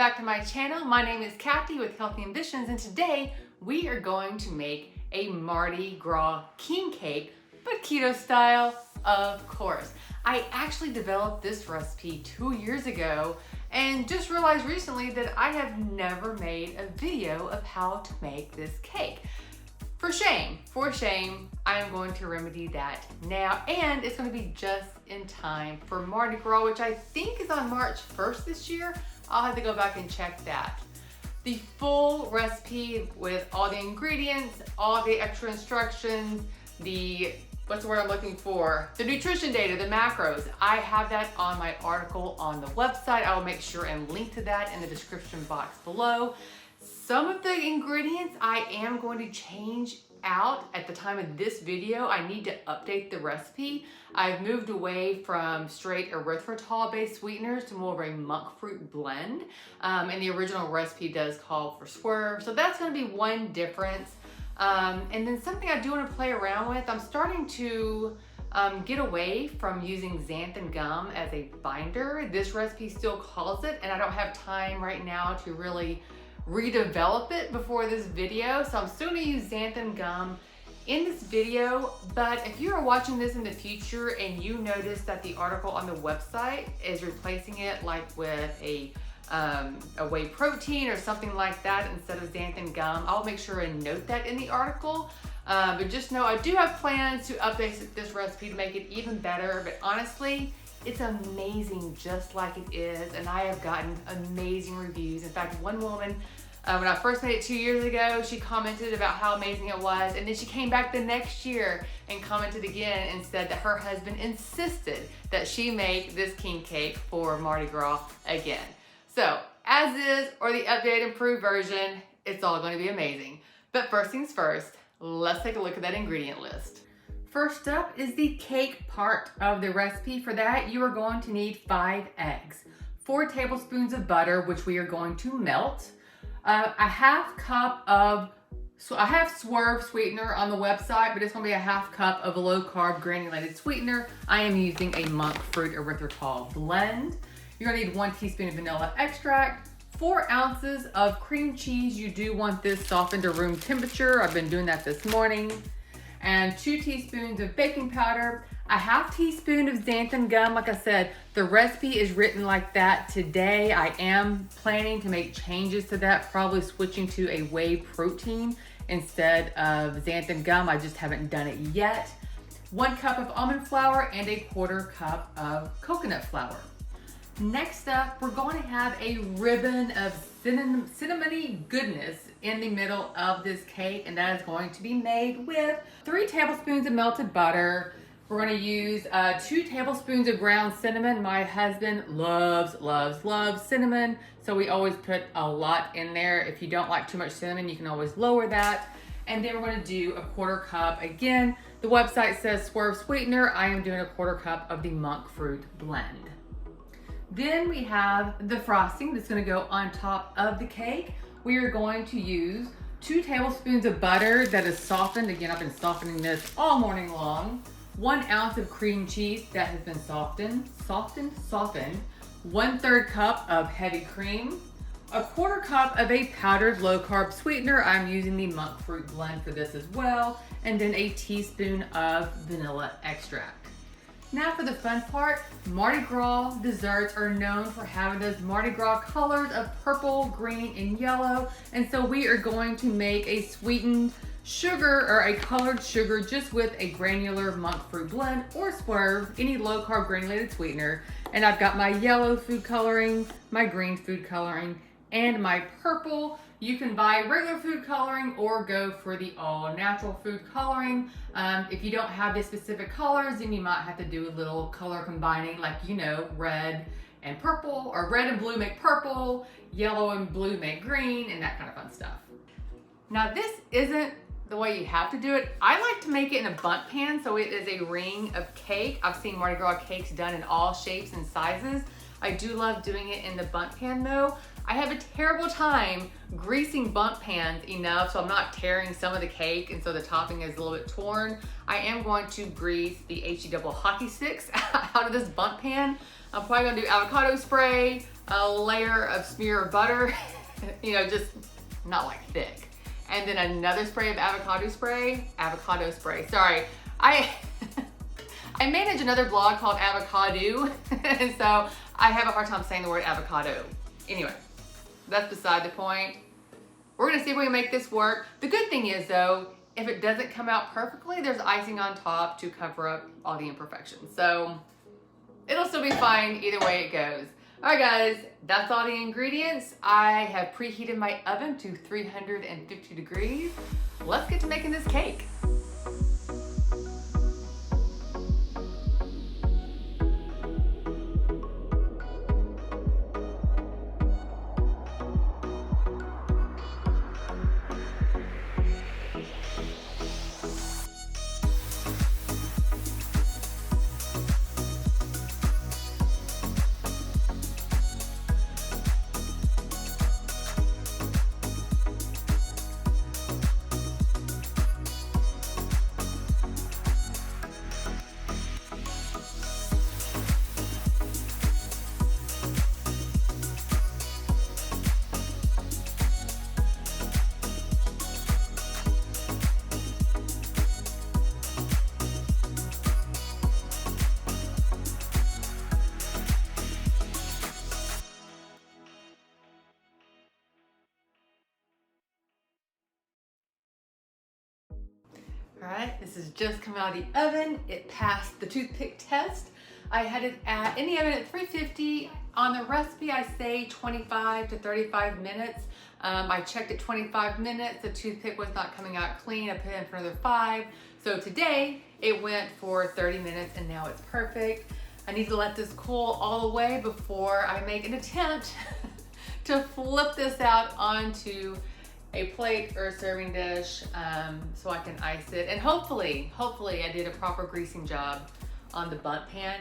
back to my channel. My name is Kathy with Healthy Ambitions, and today we are going to make a Mardi Gras king cake, but keto style, of course. I actually developed this recipe 2 years ago and just realized recently that I have never made a video of how to make this cake. For shame, I am going to remedy that now, and it's going to be just in time for Mardi Gras, which I think is on March 1st this year. I'll have to go back and check that. The full recipe with all the ingredients, all the extra instructions, what's the word I'm looking for? The nutrition data, the macros. I have that on my article on the website. I will make sure and link to that in the description box below. Some of the ingredients I am going to change out at the time of this video. I need to update the recipe. I've moved away from straight erythritol-based sweeteners to more of a monk fruit blend. And the original recipe does call for swerve. So that's gonna be one difference. And then something I do wanna play around with, I'm starting to get away from using xanthan gum as a binder. This recipe still calls it, and I don't have time right now to really redevelop it before this video. So I'm still gonna use xanthan gum in this video, but if you are watching this in the future and you notice that the article on the website is replacing it like with a whey protein or something like that instead of xanthan gum, I'll make sure and note that in the article. But just know I do have plans to update this recipe to make it even better, but honestly, it's amazing just like it is, and I have gotten amazing reviews. In fact, one woman, when I first made it 2 years ago, she commented about how amazing it was, and then she came back the next year and commented again and said that her husband insisted that she make this king cake for Mardi Gras again. So, as is, or the updated improved version, it's all gonna be amazing. But first things first, let's take a look at that ingredient list. First up is the cake part of the recipe. For that, you are going to need 5 eggs, 4 tablespoons of butter, which we are going to melt, a half cup of, so I have Swerve sweetener on the website, but it's gonna be a half cup of a low carb granulated sweetener. I am using a monk fruit erythritol blend. You're gonna need 1 teaspoon of vanilla extract, 4 ounces of cream cheese. You do want this softened to room temperature. I've been doing that this morning. And 2 teaspoons of baking powder, a half teaspoon of xanthan gum. Like I said, the recipe is written like that today. I am planning to make changes to that, probably switching to a whey protein instead of xanthan gum. I just haven't done it yet. 1 cup of almond flour and a 1/4 cup of coconut flour. Next up, we're going to have a ribbon of cinnamony goodness in the middle of this cake, and that is going to be made with 3 tablespoons of melted butter. We're going to use 2 tablespoons of ground cinnamon. My husband loves cinnamon, so we always put a lot in there. If you don't like too much cinnamon, you can always lower that. And then we're going to do a 1/4 cup. Again, the website says Swerve sweetener. I am doing a 1/4 cup of the monk fruit blend. Then we have the frosting that's gonna go on top of the cake. We are going to use 2 tablespoons of butter that is softened. Again, I've been softening this all morning long. 1 ounce of cream cheese that has been softened. 1/3 cup of heavy cream. A 1/4 cup of a powdered low carb sweetener. I'm using the monk fruit blend for this as well. And then a teaspoon of vanilla extract. Now for the fun part, Mardi Gras desserts are known for having those Mardi Gras colors of purple, green, and yellow. And so we are going to make a sweetened sugar or a colored sugar just with a granular monk fruit blend or Swerve, any low carb granulated sweetener. And I've got my yellow food coloring, my green food coloring, and my purple. You can buy regular food coloring or go for the all natural food coloring. If you don't have the specific colors, then you might have to do a little color combining, like, you know, red and purple, or red and blue make purple, yellow and blue make green, and that kind of fun stuff. Now this isn't the way you have to do it. I like to make it in a bundt pan, so it is a ring of cake. I've seen Mardi Gras cakes done in all shapes and sizes. I do love doing it in the bundt pan though. I have a terrible time greasing bundt pans enough so I'm not tearing some of the cake and so the topping is a little bit torn. I am going to grease the HE double hockey sticks out of this bundt pan. I'm probably gonna do avocado spray, a layer of smear of butter, you know, just not like thick. And then another spray of avocado spray, sorry. I manage another blog called Avocado, and so I have a hard time saying the word avocado. Anyway, that's beside the point. We're gonna see if we can make this work. The good thing is though, if it doesn't come out perfectly, there's icing on top to cover up all the imperfections. So it'll still be fine either way it goes. All right guys, that's all the ingredients. I have preheated my oven to 350 degrees. Let's get to making this cake. All right, this has just come out of the oven. It passed the toothpick test. I had it in the oven at 350. On the recipe, I say 25 to 35 minutes. I checked at 25 minutes. The toothpick was not coming out clean. I put it in for another 5. So today it went for 30 minutes and now it's perfect. I need to let this cool all the way before I make an attempt to flip this out onto a plate or a serving dish so I can ice it. And hopefully I did a proper greasing job on the bundt pan.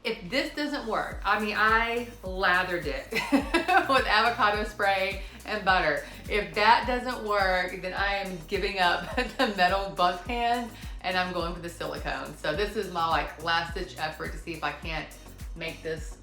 If this doesn't work, I mean, I lathered it with avocado spray and butter. If that doesn't work, then I am giving up the metal bundt pan and I'm going for the silicone. So this is my like last ditch effort to see if I can't make this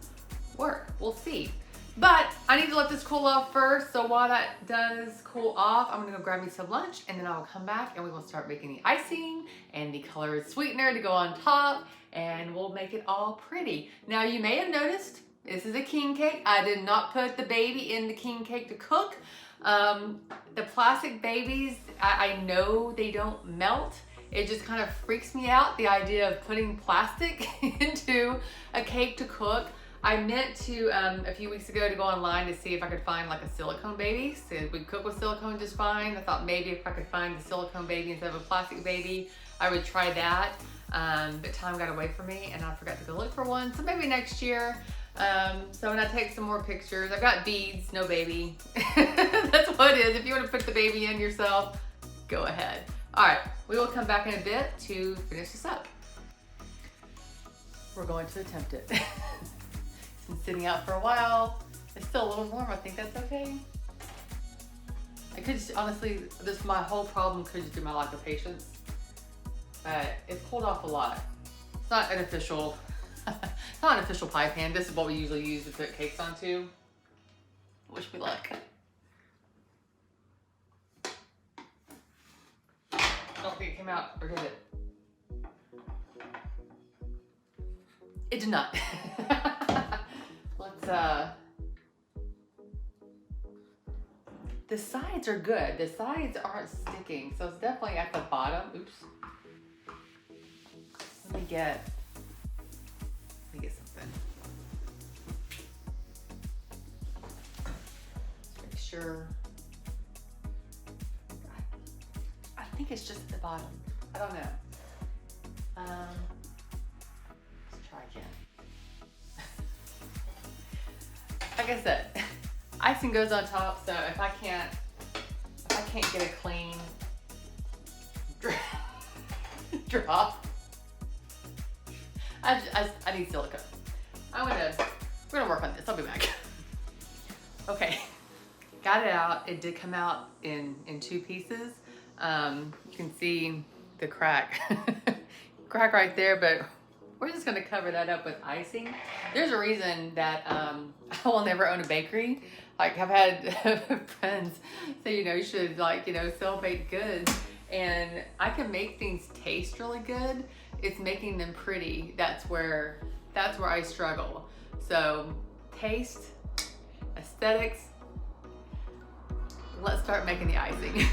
work. We'll see. But I need to let this cool off first. So while that does cool off, I'm gonna go grab me some lunch and then I will come back and we will start making the icing and the colored sweetener to go on top and we'll make it all pretty. Now you may have noticed, this is a king cake. I did not put the baby in the king cake to cook. The plastic babies, I know they don't melt. It just kind of freaks me out, the idea of putting plastic into a cake to cook. I meant to, a few weeks ago, to go online to see if I could find like a silicone baby. Since we cook with silicone just fine, I thought maybe if I could find the silicone baby instead of a plastic baby, I would try that. But time got away from me and I forgot to go look for one. So maybe next year. So when I take some more pictures, I've got beads, no baby. That's what it is. If you want to put the baby in yourself, go ahead. All right, we will come back in a bit to finish this up. We're going to attempt it. It's been sitting out for a while. It's still a little warm. I think that's okay. I could just, honestly, my whole problem could just be my lack of patience. But it's cooled off a lot. It's not an official, it's not an official pie pan. This is what we usually use to put cakes onto. Wish me luck. I don't think it came out, or did it? It did not. Let's, the sides are good. The sides aren't sticking, so it's definitely at the bottom. Oops. Let me get something. Let's make sure. I think it's just at the bottom. I don't know. Let's try again. Like I said, icing goes on top, so if I can't get a clean drop, I need silicone. We're gonna work on this. I'll be back. Okay. got it out. It did come out in 2 pieces. You can see the crack, crack right there, but we're just gonna cover that up with icing. There's a reason that I will never own a bakery. Like, I've had friends say, you know, you should, like, you know, sell baked goods. And I can make things taste really good. It's making them pretty. That's where I struggle. So taste, aesthetics, let's start making the icing.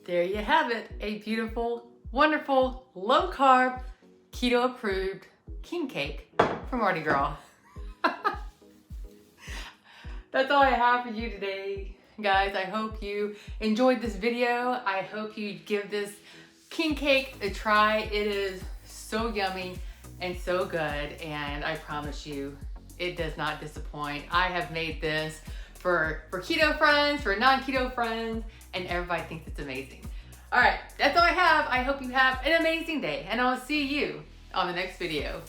There you have it, a beautiful, wonderful, low carb, keto approved king cake from Mardi Gras. That's all I have for you today, guys. I hope you enjoyed this video. I hope you give this king cake a try. It is so yummy and so good, and I promise you, it does not disappoint. I have made this for keto friends, for non-keto friends, and everybody thinks it's amazing. All right, that's all I have. I hope you have an amazing day, and I'll see you on the next video.